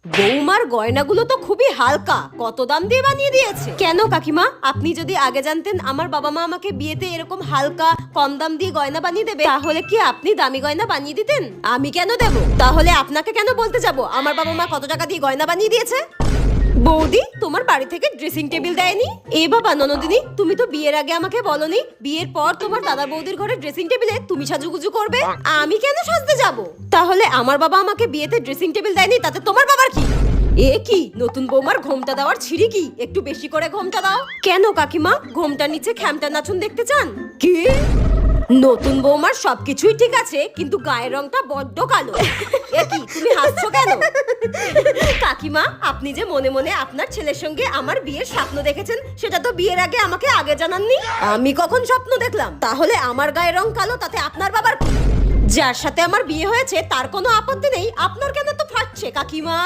বৌমার গয়নাগুলো তো খুবই হালকা, কত দাম দিয়ে বানিয়ে দিয়েছে? কেন কাকিমা, আপনি যদি আগে জানতেন আমার বাবা মা আমাকে বিয়েতে এরকম হালকা কম দাম দিয়ে গয়না বানিয়ে দেবে, তাহলে কি আপনি দামি গয়না বানিয়ে দিতেন? আমি কেন দেব? তাহলে আপনাকে কেন বলতে যাব আমার বাবা মা কত টাকা দিয়ে গয়না বানিয়ে দিয়েছে? বৌদি, তোমার বাড়ি থেকে ড্রেসিং টেবিল দেয়নি? এ বাবা ননদিনী, তুমি তো বিয়ের আগে আমাকে বলনি বিয়ের পর তোমার দাদা বৌদির ঘরে ড্রেসিং টেবিলে তুমি সাজুগুজু করবে। আমি কেন সাজতে যাব? তাহলে আমার বাবা আমাকে বিয়েতে ড্রেসিং টেবিল দেয়নি, তাতে তোমার বাবার কি? এ কি নতুন বৌমার ঘোমটা দেওয়ার ছিঁড়ি কি? একটু বেশি করে ঘোমটা দাও। কেন কাকিমা, ঘোমটার নিচে খ্যামটা নাচুন দেখতে চান কি? নতুন বৌমার সবকিছুই ঠিক আছে, কিন্তু গায়ের রংটা বড্ড কালো। এ কি, তুমি হাসছো কেন? কাকিমা, আপনি যে মনে মনে আপনার ছেলের সঙ্গে আমার বিয়ের স্বপ্ন দেখেছেন, সেটা তো বিয়ের আগে আমাকে আগে জানাননি। আমি কখন স্বপ্ন দেখলাম? তাহলে আমার গায়ের রং কালো, তাতে আপনার বাবার কি? যার সাথে আমার বিয়ে হয়েছে তার কোনো আপত্তি নেই, আপনার কেন তো ফাটছে কাকিমা?